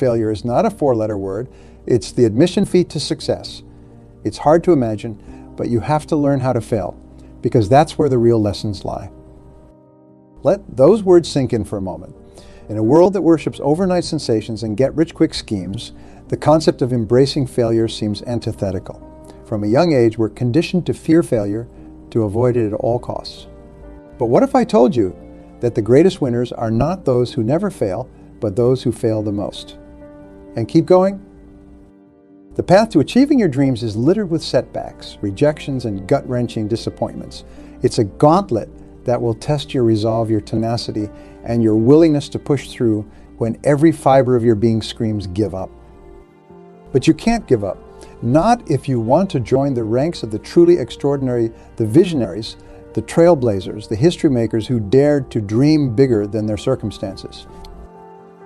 failure is not a four-letter word. It's the admission fee to success. It's hard to imagine, but you have to learn how to fail, because that's where the real lessons lie. Let those words sink in for a moment. In a world that worships overnight sensations and get-rich-quick schemes, the concept of embracing failure seems antithetical. From a young age, we're conditioned to fear failure, to avoid it at all costs. But what if I told you that the greatest winners are not those who never fail, but those who fail the most? And keep going? The path to achieving your dreams is littered with setbacks, rejections, and gut-wrenching disappointments. It's a gauntlet that will test your resolve, your tenacity, and your willingness to push through when every fiber of your being screams, give up. But you can't give up. Not if you want to join the ranks of the truly extraordinary, the visionaries, the trailblazers, the history makers who dared to dream bigger than their circumstances.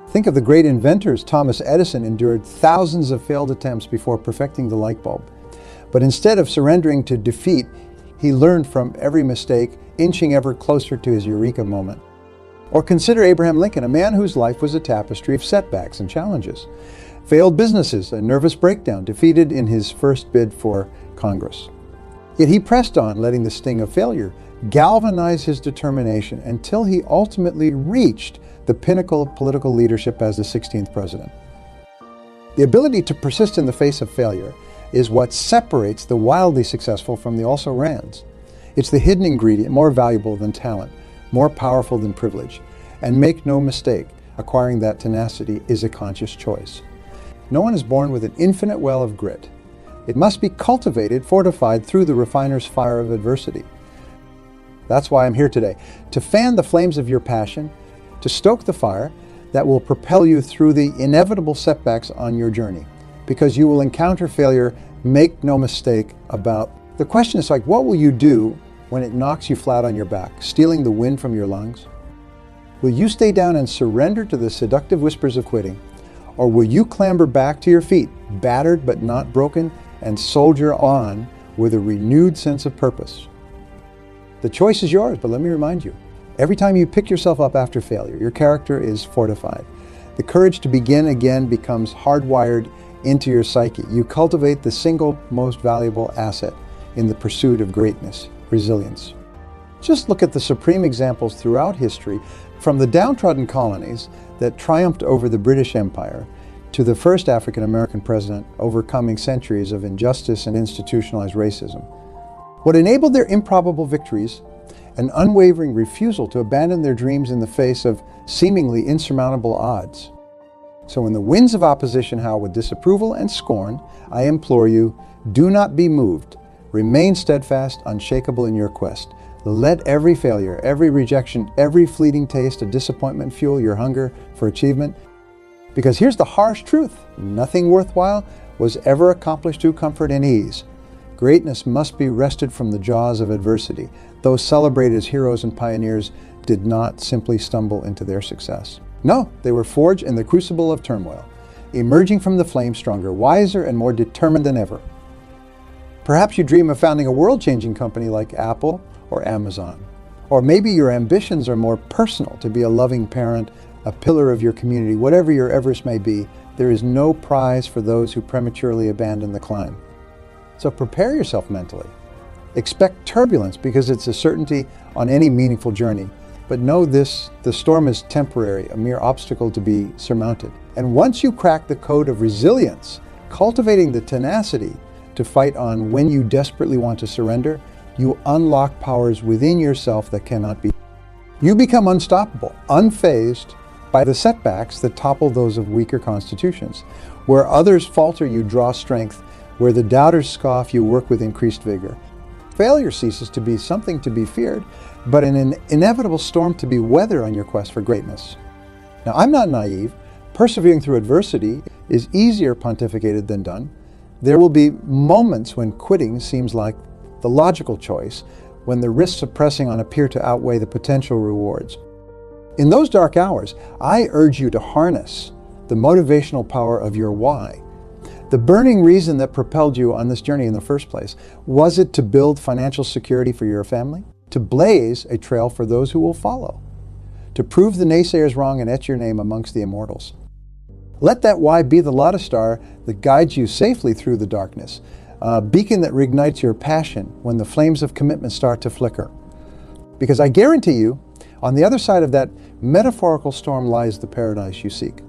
Think of the great inventors. Thomas Edison endured thousands of failed attempts before perfecting the light bulb. But instead of surrendering to defeat, he learned from every mistake, inching ever closer to his eureka moment. Or consider Abraham Lincoln, a man whose life was a tapestry of setbacks and challenges. Failed businesses, a nervous breakdown, defeated in his first bid for Congress. Yet he pressed on, letting the sting of failure galvanize his determination until he ultimately reached the pinnacle of political leadership as the 16th president. The ability to persist in the face of failure is what separates the wildly successful from the also-rans. It's the hidden ingredient, more valuable than talent, more powerful than privilege. And make no mistake, acquiring that tenacity is a conscious choice. No one is born with an infinite well of grit. It must be cultivated, fortified through the refiner's fire of adversity. That's why I'm here today, to fan the flames of your passion, to stoke the fire that will propel you through the inevitable setbacks on your journey. Because you will encounter failure, make no mistake about. The question is like, what will you do when it knocks you flat on your back, stealing the wind from your lungs? Will you stay down and surrender to the seductive whispers of quitting? Or will you clamber back to your feet, battered but not broken, and soldier on with a renewed sense of purpose? The choice is yours, but let me remind you, every time you pick yourself up after failure, your character is fortified. The courage to begin again becomes hardwired into your psyche. You cultivate the single most valuable asset in the pursuit of greatness, resilience. Just look at the supreme examples throughout history, from the downtrodden colonies that triumphed over the British Empire to the first African-American president overcoming centuries of injustice and institutionalized racism. What enabled their improbable victories? An unwavering refusal to abandon their dreams in the face of seemingly insurmountable odds. So when the winds of opposition howl with disapproval and scorn, I implore you, do not be moved. Remain steadfast, unshakable in your quest. Let every failure, every rejection, every fleeting taste of disappointment fuel your hunger for achievement. Because here's the harsh truth. Nothing worthwhile was ever accomplished through comfort and ease. Greatness must be wrested from the jaws of adversity. Those celebrated as heroes and pioneers did not simply stumble into their success. No, they were forged in the crucible of turmoil, emerging from the flame stronger, wiser, and more determined than ever. Perhaps you dream of founding a world-changing company like Apple or Amazon. Or maybe your ambitions are more personal, to be a loving parent, a pillar of your community. Whatever your Everest may be, there is no prize for those who prematurely abandon the climb. So prepare yourself mentally. Expect turbulence, because it's a certainty on any meaningful journey. But know this, the storm is temporary, a mere obstacle to be surmounted. And once you crack the code of resilience, cultivating the tenacity to fight on when you desperately want to surrender, you unlock powers within yourself that cannot be. You become unstoppable, unfazed by the setbacks that topple those of weaker constitutions. Where others falter, you draw strength. Where the doubters scoff, you work with increased vigor. Failure ceases to be something to be feared, but an inevitable storm to be weathered on your quest for greatness. Now, I'm not naive. Persevering through adversity is easier pontificated than done. There will be moments when quitting seems like the logical choice, when the risks of pressing on appear to outweigh the potential rewards. In those dark hours, I urge you to harness the motivational power of your why. The burning reason that propelled you on this journey in the first place. Was it to build financial security for your family? To blaze a trail for those who will follow? To prove the naysayers wrong and etch your name amongst the immortals? Let that why be the Lotta Star that guides you safely through the darkness, a beacon that reignites your passion when the flames of commitment start to flicker. Because I guarantee you, on the other side of that metaphorical storm lies the paradise you seek.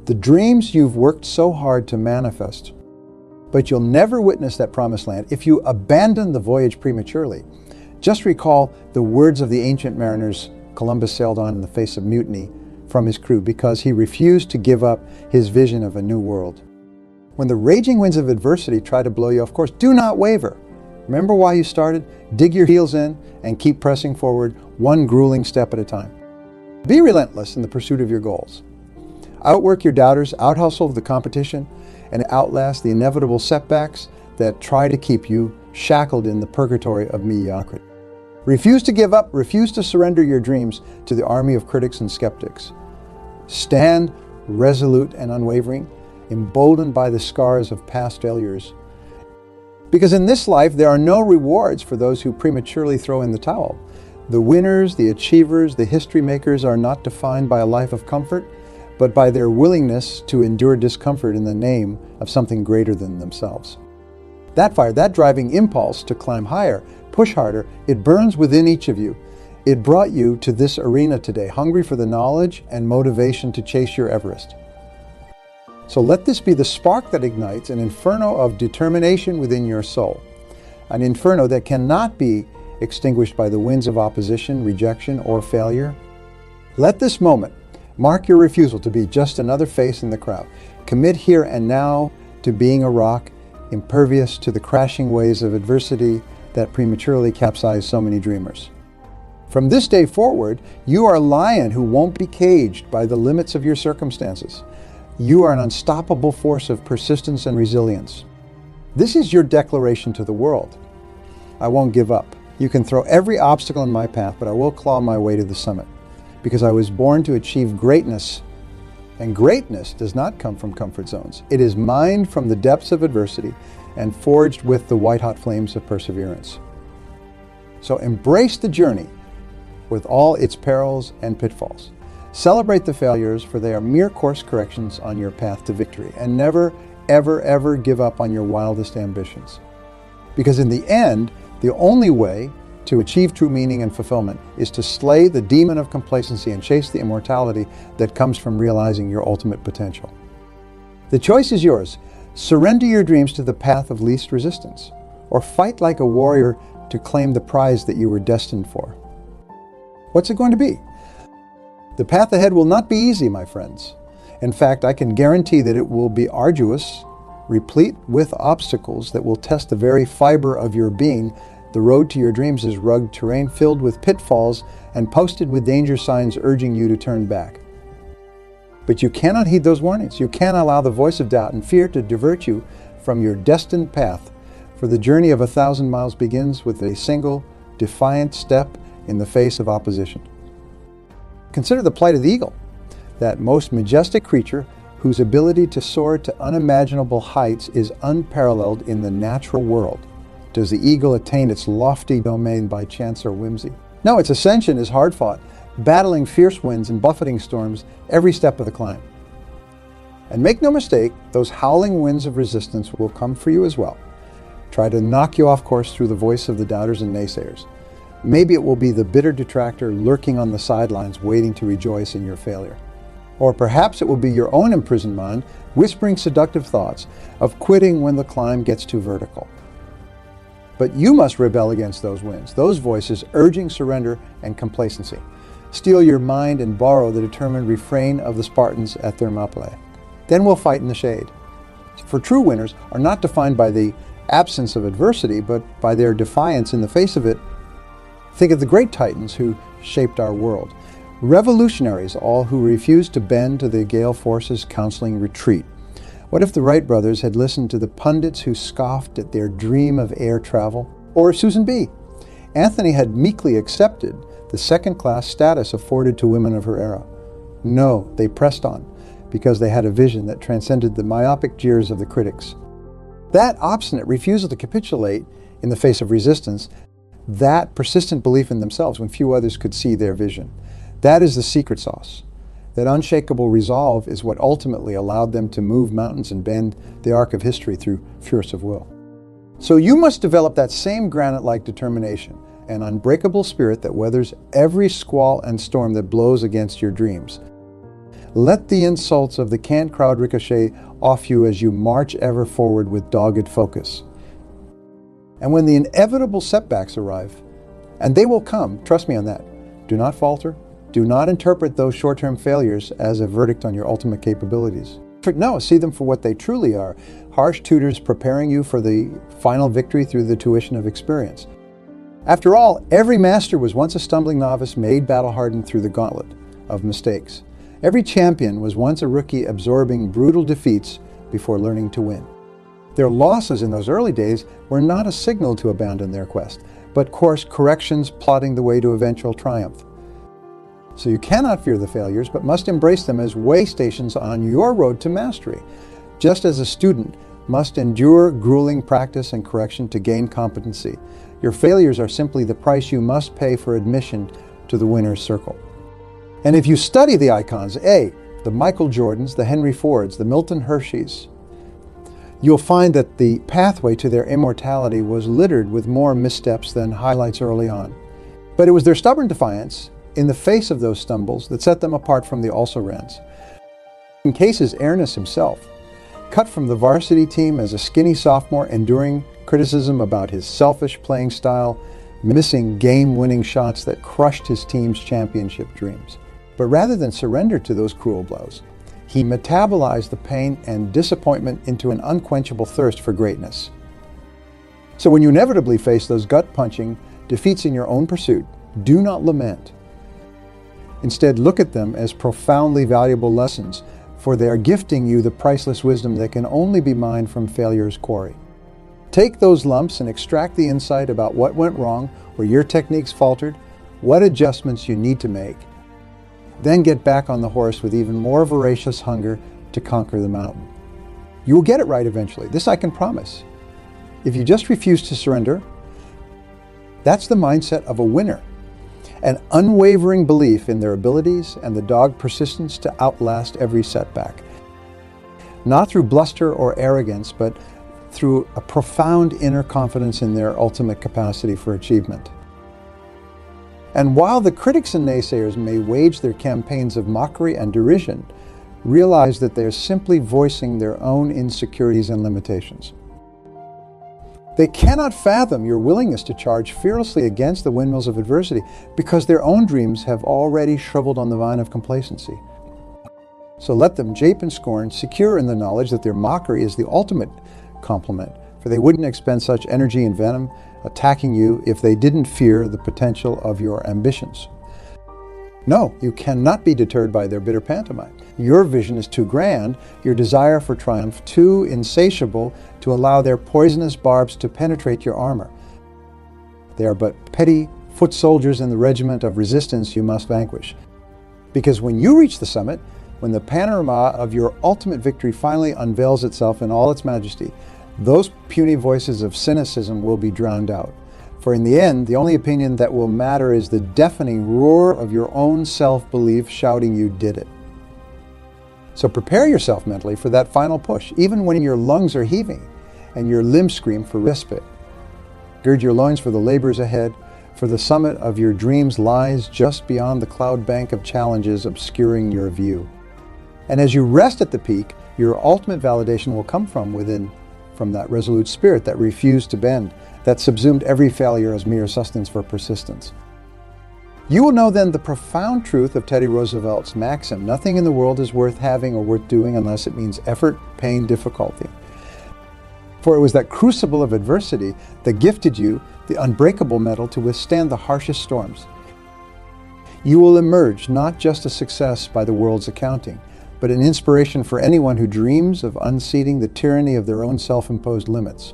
The dreams you've worked so hard to manifest. But you'll never witness that promised land if you abandon the voyage prematurely. Just recall the words of the ancient mariners Columbus sailed on in the face of mutiny from his crew because he refused to give up his vision of a new world. When the raging winds of adversity try to blow you off course, do not waver. Remember why you started? Dig your heels in and keep pressing forward one grueling step at a time. Be relentless in the pursuit of your goals. Outwork your doubters, out-hustle the competition, and outlast the inevitable setbacks that try to keep you shackled in the purgatory of mediocrity. Refuse to give up, refuse to surrender your dreams to the army of critics and skeptics. Stand resolute and unwavering, emboldened by the scars of past failures. Because in this life, there are no rewards for those who prematurely throw in the towel. The winners, the achievers, the history makers are not defined by a life of comfort, but by their willingness to endure discomfort in the name of something greater than themselves. That fire, that driving impulse to climb higher, push harder, it burns within each of you. It brought you to this arena today, hungry for the knowledge and motivation to chase your Everest. So let this be the spark that ignites an inferno of determination within your soul, an inferno that cannot be extinguished by the winds of opposition, rejection, or failure. Let this moment mark your refusal to be just another face in the crowd. Commit here and now to being a rock, impervious to the crashing waves of adversity that prematurely capsize so many dreamers. From this day forward, you are a lion who won't be caged by the limits of your circumstances. You are an unstoppable force of persistence and resilience. This is your declaration to the world. I won't give up. You can throw every obstacle in my path, but I will claw my way to the summit. Because I was born to achieve greatness. And greatness does not come from comfort zones. It is mined from the depths of adversity and forged with the white-hot flames of perseverance. So embrace the journey with all its perils and pitfalls. Celebrate the failures, for they are mere course corrections on your path to victory. And never, ever, ever give up on your wildest ambitions. Because in the end, the only way to achieve true meaning and fulfillment is to slay the demon of complacency and chase the immortality that comes from realizing your ultimate potential. The choice is yours. Surrender your dreams to the path of least resistance, or fight like a warrior to claim the prize that you were destined for. What's it going to be? The path ahead will not be easy, my friends. In fact, I can guarantee that it will be arduous, replete with obstacles that will test the very fiber of your being. The road to your dreams is rugged terrain filled with pitfalls and posted with danger signs urging you to turn back. But you cannot heed those warnings. You can't allow the voice of doubt and fear to divert you from your destined path, for the journey of 1,000 miles begins with a single, defiant step in the face of opposition. Consider the plight of the eagle, that most majestic creature whose ability to soar to unimaginable heights is unparalleled in the natural world. Does the eagle attain its lofty domain by chance or whimsy? No, its ascension is hard-fought, battling fierce winds and buffeting storms every step of the climb. And make no mistake, those howling winds of resistance will come for you as well. Try to knock you off course through the voice of the doubters and naysayers. Maybe it will be the bitter detractor lurking on the sidelines waiting to rejoice in your failure. Or perhaps it will be your own imprisoned mind whispering seductive thoughts of quitting when the climb gets too vertical. But you must rebel against those winds, those voices urging surrender and complacency. Steel your mind and borrow the determined refrain of the Spartans at Thermopylae. Then we'll fight in the shade. For true winners are not defined by the absence of adversity, but by their defiance in the face of it. Think of the great titans who shaped our world. Revolutionaries, all who refused to bend to the gale force's counseling retreat. What if the Wright brothers had listened to the pundits who scoffed at their dream of air travel? Or Susan B. Anthony had meekly accepted the second-class status afforded to women of her era. No, they pressed on, because they had a vision that transcended the myopic jeers of the critics. That obstinate refusal to capitulate in the face of resistance, that persistent belief in themselves when few others could see their vision, that is the secret sauce. That unshakable resolve is what ultimately allowed them to move mountains and bend the arc of history through force of will. So you must develop that same granite-like determination, an unbreakable spirit that weathers every squall and storm that blows against your dreams. Let the insults of the cant crowd ricochet off you as you march ever forward with dogged focus. And when the inevitable setbacks arrive, and they will come, trust me on that, do not falter. Do not interpret those short-term failures as a verdict on your ultimate capabilities. No, see them for what they truly are. Harsh tutors preparing you for the final victory through the tuition of experience. After all, every master was once a stumbling novice made battle-hardened through the gauntlet of mistakes. Every champion was once a rookie absorbing brutal defeats before learning to win. Their losses in those early days were not a signal to abandon their quest, but course corrections plotting the way to eventual triumph. So you cannot fear the failures, but must embrace them as way stations on your road to mastery, just as a student must endure grueling practice and correction to gain competency. Your failures are simply the price you must pay for admission to the winner's circle. And if you study the icons, the Michael Jordans, the Henry Fords, the Milton Hersheys, you'll find that the pathway to their immortality was littered with more missteps than highlights early on. But it was their stubborn defiance in the face of those stumbles that set them apart from the also-rans. In cases, Ernest himself, cut from the varsity team as a skinny sophomore, enduring criticism about his selfish playing style, missing game-winning shots that crushed his team's championship dreams. But rather than surrender to those cruel blows, he metabolized the pain and disappointment into an unquenchable thirst for greatness. So when you inevitably face those gut-punching defeats in your own pursuit, do not lament. Instead, look at them as profoundly valuable lessons, for they are gifting you the priceless wisdom that can only be mined from failure's quarry. Take those lumps and extract the insight about what went wrong, where your techniques faltered, what adjustments you need to make. Then get back on the horse with even more voracious hunger to conquer the mountain. You will get it right eventually. This I can promise. If you just refuse to surrender, that's the mindset of a winner. An unwavering belief in their abilities and the dogged persistence to outlast every setback. Not through bluster or arrogance, but through a profound inner confidence in their ultimate capacity for achievement. And while the critics and naysayers may wage their campaigns of mockery and derision, realize that they're simply voicing their own insecurities and limitations. They cannot fathom your willingness to charge fearlessly against the windmills of adversity because their own dreams have already shriveled on the vine of complacency. So let them jape and scorn, secure in the knowledge that their mockery is the ultimate compliment, for they wouldn't expend such energy and venom attacking you if they didn't fear the potential of your ambitions. No, you cannot be deterred by their bitter pantomime. Your vision is too grand, your desire for triumph too insatiable to allow their poisonous barbs to penetrate your armor. They are but petty foot soldiers in the regiment of resistance you must vanquish. Because when you reach the summit, when the panorama of your ultimate victory finally unveils itself in all its majesty, those puny voices of cynicism will be drowned out. For in the end, the only opinion that will matter is the deafening roar of your own self-belief shouting you did it. So prepare yourself mentally for that final push, even when your lungs are heaving and your limbs scream for respite. Gird your loins for the labors ahead, for the summit of your dreams lies just beyond the cloud bank of challenges obscuring your view. And as you rest at the peak, your ultimate validation will come from within, from that resolute spirit that refused to bend, that subsumed every failure as mere sustenance for persistence. You will know then the profound truth of Teddy Roosevelt's maxim, nothing in the world is worth having or worth doing unless it means effort, pain, difficulty. For it was that crucible of adversity that gifted you the unbreakable metal to withstand the harshest storms. You will emerge not just a success by the world's accounting, but an inspiration for anyone who dreams of unseating the tyranny of their own self-imposed limits.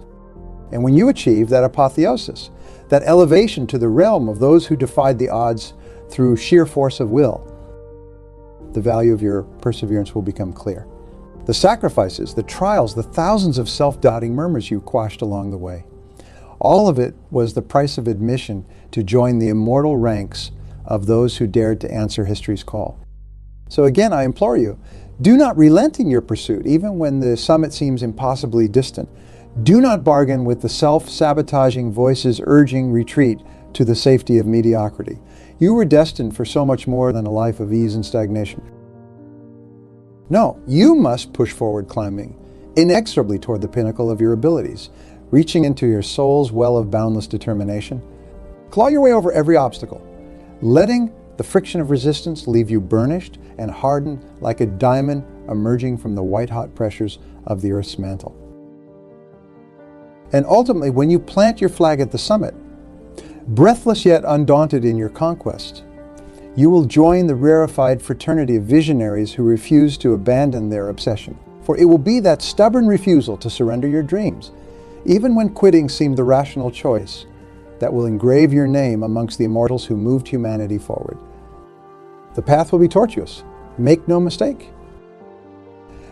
And when you achieve that apotheosis, that elevation to the realm of those who defied the odds through sheer force of will, the value of your perseverance will become clear. The sacrifices, the trials, the thousands of self-doubting murmurs you quashed along the way, all of it was the price of admission to join the immortal ranks of those who dared to answer history's call. So again, I implore you, do not relent in your pursuit, even when the summit seems impossibly distant. Do not bargain with the self-sabotaging voices urging retreat to the safety of mediocrity. You were destined for so much more than a life of ease and stagnation. No, you must push forward, climbing inexorably toward the pinnacle of your abilities, reaching into your soul's well of boundless determination. Claw your way over every obstacle, letting the friction of resistance leave you burnished and hardened like a diamond emerging from the white-hot pressures of the Earth's mantle. And ultimately, when you plant your flag at the summit, breathless yet undaunted in your conquest, you will join the rarefied fraternity of visionaries who refuse to abandon their obsession. For it will be that stubborn refusal to surrender your dreams, even when quitting seemed the rational choice, that will engrave your name amongst the immortals who moved humanity forward. The path will be tortuous, make no mistake.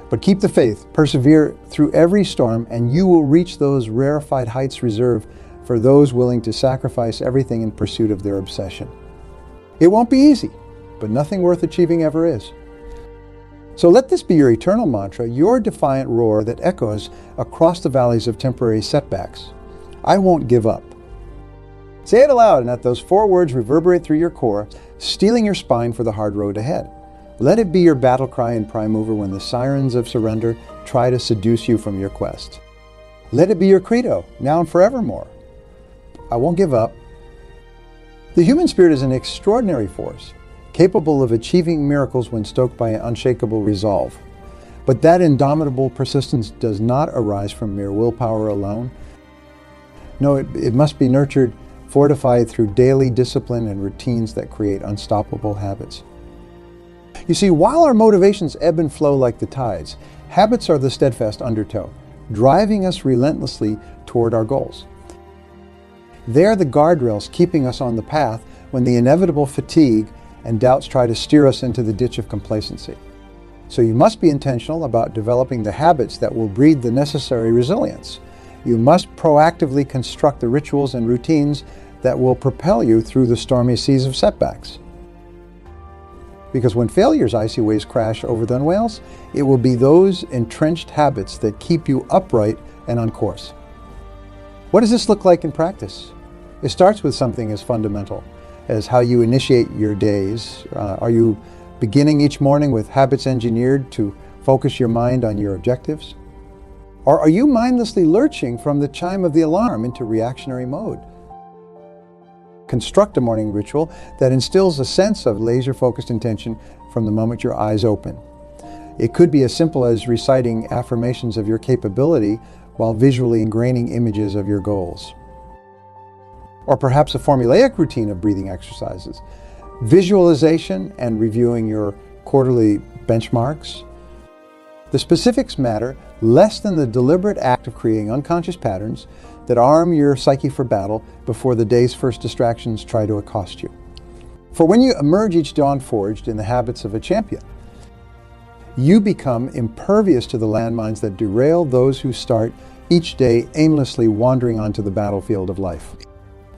But keep the faith, persevere through every storm, and you will reach those rarefied heights reserved for those willing to sacrifice everything in pursuit of their obsession. It won't be easy, but nothing worth achieving ever is. So let this be your eternal mantra, your defiant roar that echoes across the valleys of temporary setbacks. I won't give up. Say it aloud, and let those 4 words reverberate through your core, steeling your spine for the hard road ahead. Let it be your battle cry and prime mover when the sirens of surrender try to seduce you from your quest. Let it be your credo, now and forevermore. I won't give up. The human spirit is an extraordinary force, capable of achieving miracles when stoked by an unshakable resolve. But that indomitable persistence does not arise from mere willpower alone. No, it must be nurtured, fortified through daily discipline and routines that create unstoppable habits. You see, while our motivations ebb and flow like the tides, habits are the steadfast undertow, driving us relentlessly toward our goals. They are the guardrails keeping us on the path when the inevitable fatigue and doubts try to steer us into the ditch of complacency. So you must be intentional about developing the habits that will breed the necessary resilience. You must proactively construct the rituals and routines that will propel you through the stormy seas of setbacks. Because when failure's icy waves crash over the whales, it will be those entrenched habits that keep you upright and on course. What does this look like in practice? It starts with something as fundamental as how you initiate your days. Are you beginning each morning with habits engineered to focus your mind on your objectives? Or are you mindlessly lurching from the chime of the alarm into reactionary mode? Construct a morning ritual that instills a sense of laser-focused intention from the moment your eyes open. It could be as simple as reciting affirmations of your capability while visually ingraining images of your goals. Or perhaps a formulaic routine of breathing exercises, visualization and reviewing your quarterly benchmarks. The specifics matter less than the deliberate act of creating unconscious patterns that arm your psyche for battle before the day's first distractions try to accost you. For when you emerge each dawn forged in the habits of a champion, you become impervious to the landmines that derail those who start each day aimlessly wandering onto the battlefield of life.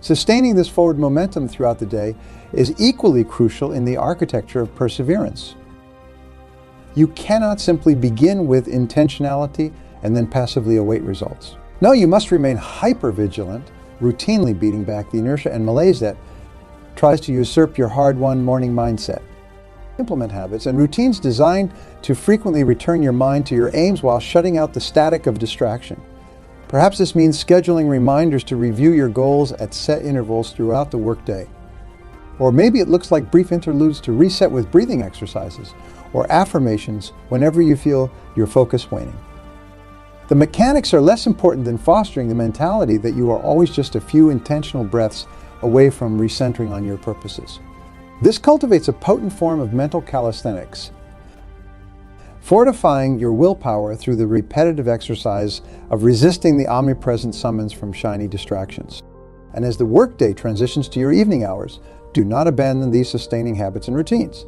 Sustaining this forward momentum throughout the day is equally crucial in the architecture of perseverance. You cannot simply begin with intentionality and then passively await results. No, you must remain hyper-vigilant, routinely beating back the inertia and malaise that tries to usurp your hard-won morning mindset. Implement habits and routines designed to frequently return your mind to your aims while shutting out the static of distraction. Perhaps this means scheduling reminders to review your goals at set intervals throughout the workday. Or maybe it looks like brief interludes to reset with breathing exercises or affirmations whenever you feel your focus waning. The mechanics are less important than fostering the mentality that you are always just a few intentional breaths away from recentering on your purposes. This cultivates a potent form of mental calisthenics, fortifying your willpower through the repetitive exercise of resisting the omnipresent summons from shiny distractions. And as the workday transitions to your evening hours, do not abandon these sustaining habits and routines.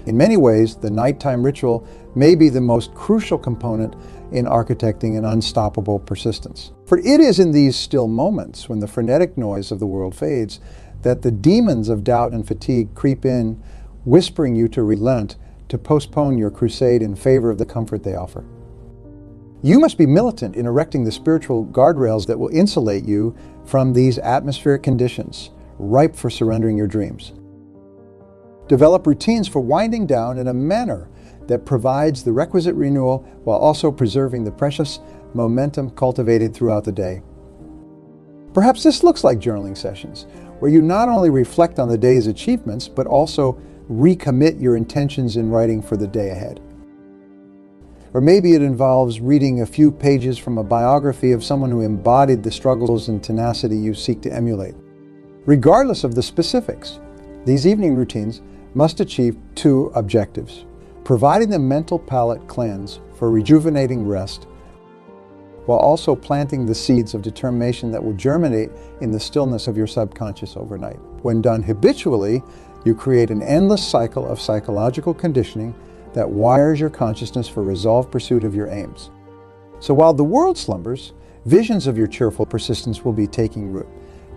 In many ways, the nighttime ritual may be the most crucial component in architecting an unstoppable persistence. For it is in these still moments, when the frenetic noise of the world fades, that the demons of doubt and fatigue creep in whispering you to relent, to postpone your crusade in favor of the comfort they offer. You must be militant in erecting the spiritual guardrails that will insulate you from these atmospheric conditions, ripe for surrendering your dreams. Develop routines for winding down in a manner that provides the requisite renewal while also preserving the precious momentum cultivated throughout the day. Perhaps this looks like journaling sessions, where you not only reflect on the day's achievements, but also recommit your intentions in writing for the day ahead. Or maybe it involves reading a few pages from a biography of someone who embodied the struggles and tenacity you seek to emulate. Regardless of the specifics, these evening routines must achieve two objectives: providing the mental palate cleanse for rejuvenating rest, while also planting the seeds of determination that will germinate in the stillness of your subconscious overnight. When done habitually, you create an endless cycle of psychological conditioning that wires your consciousness for resolved pursuit of your aims. So while the world slumbers, visions of your cheerful persistence will be taking root,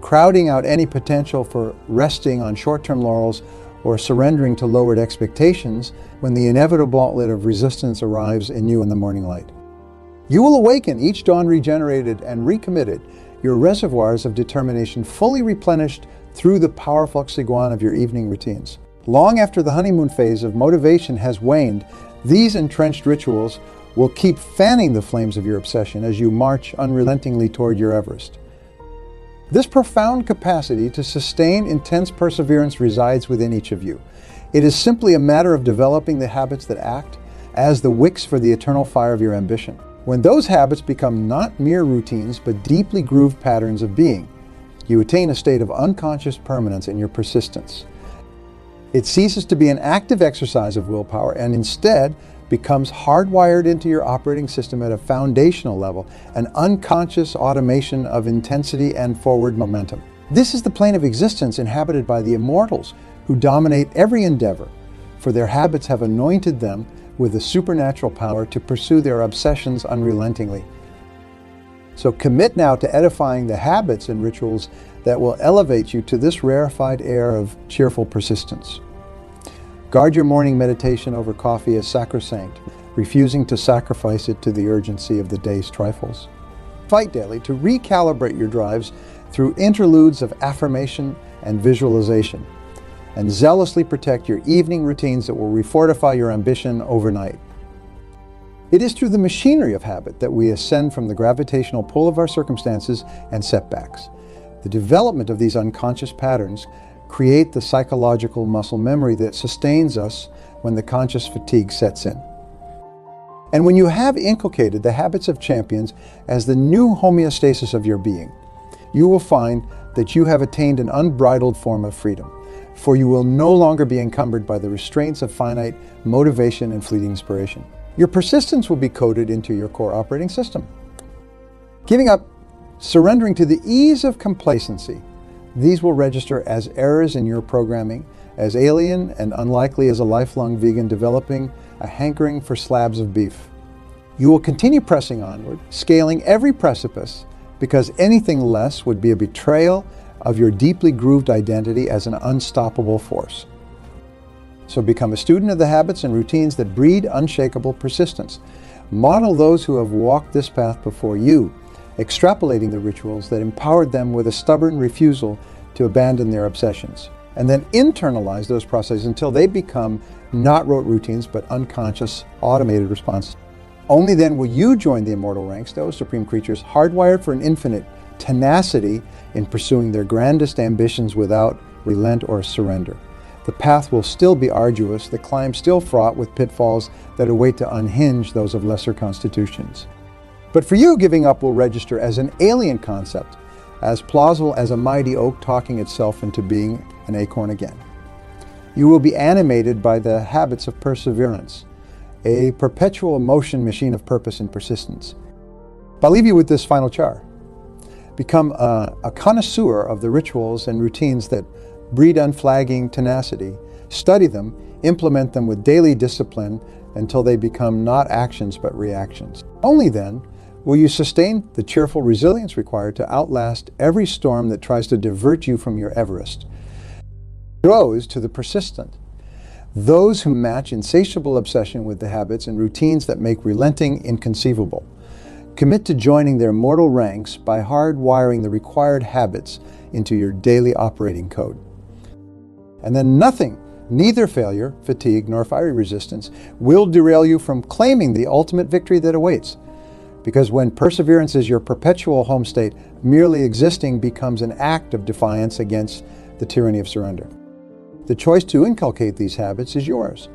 crowding out any potential for resting on short-term laurels or surrendering to lowered expectations when the inevitable gauntlet of resistance arrives in you in the morning light. You will awaken each dawn regenerated and recommitted, your reservoirs of determination fully replenished through the powerful oxyguan of your evening routines. Long after the honeymoon phase of motivation has waned, these entrenched rituals will keep fanning the flames of your obsession as you march unrelentingly toward your Everest. This profound capacity to sustain intense perseverance resides within each of you. It is simply a matter of developing the habits that act as the wicks for the eternal fire of your ambition. When those habits become not mere routines, but deeply grooved patterns of being, you attain a state of unconscious permanence in your persistence. It ceases to be an active exercise of willpower and instead becomes hardwired into your operating system at a foundational level, an unconscious automation of intensity and forward momentum. This is the plane of existence inhabited by the immortals who dominate every endeavor, for their habits have anointed them with the supernatural power to pursue their obsessions unrelentingly. So commit now to edifying the habits and rituals that will elevate you to this rarefied air of cheerful persistence. Guard your morning meditation over coffee as sacrosanct, refusing to sacrifice it to the urgency of the day's trifles. Fight daily to recalibrate your drives through interludes of affirmation and visualization, and zealously protect your evening routines that will refortify your ambition overnight. It is through the machinery of habit that we ascend from the gravitational pull of our circumstances and setbacks. The development of these unconscious patterns create the psychological muscle memory that sustains us when the conscious fatigue sets in. And when you have inculcated the habits of champions as the new homeostasis of your being, you will find that you have attained an unbridled form of freedom, for you will no longer be encumbered by the restraints of finite motivation and fleeting inspiration. Your persistence will be coded into your core operating system. Giving up, surrendering to the ease of complacency, these will register as errors in your programming, as alien and unlikely as a lifelong vegan developing a hankering for slabs of beef. You will continue pressing onward, scaling every precipice, because anything less would be a betrayal of your deeply grooved identity as an unstoppable force. So become a student of the habits and routines that breed unshakable persistence. Model those who have walked this path before you, extrapolating the rituals that empowered them with a stubborn refusal to abandon their obsessions. And then internalize those processes until they become not rote routines, but unconscious, automated responses. Only then will you join the immortal ranks, those supreme creatures hardwired for an infinite tenacity in pursuing their grandest ambitions without relent or surrender. The path will still be arduous, the climb still fraught with pitfalls that await to unhinge those of lesser constitutions. But for you, giving up will register as an alien concept, as plausible as a mighty oak talking itself into being an acorn again. You will be animated by the habits of perseverance, a perpetual motion machine of purpose and persistence. But I'll leave you with this final char. Become a connoisseur of the rituals and routines that breed unflagging tenacity. Study them, implement them with daily discipline until they become not actions but reactions. Only then will you sustain the cheerful resilience required to outlast every storm that tries to divert you from your Everest. It owes to the persistent, Those who match insatiable obsession with the habits and routines that make relenting inconceivable. Commit to joining their mortal ranks by hardwiring the required habits into your daily operating code. And then nothing, neither failure, fatigue, nor fiery resistance, will derail you from claiming the ultimate victory that awaits. Because when perseverance is your perpetual home state, merely existing becomes an act of defiance against the tyranny of surrender. The choice to inculcate these habits is yours.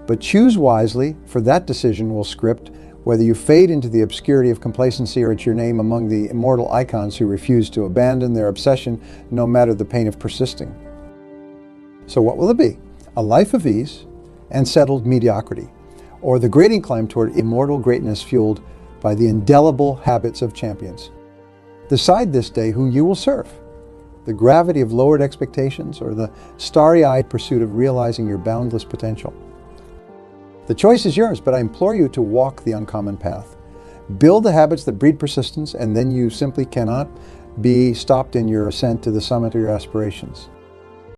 But choose wisely, for that decision will script whether you fade into the obscurity of complacency or it's your name among the immortal icons who refuse to abandon their obsession no matter the pain of persisting. So what will it be? A life of ease and settled mediocrity, or the grading climb toward immortal greatness fueled by the indelible habits of champions? Decide this day who you will serve, the gravity of lowered expectations or the starry-eyed pursuit of realizing your boundless potential. The choice is yours, but I implore you to walk the uncommon path. Build the habits that breed persistence, and then you simply cannot be stopped in your ascent to the summit of your aspirations.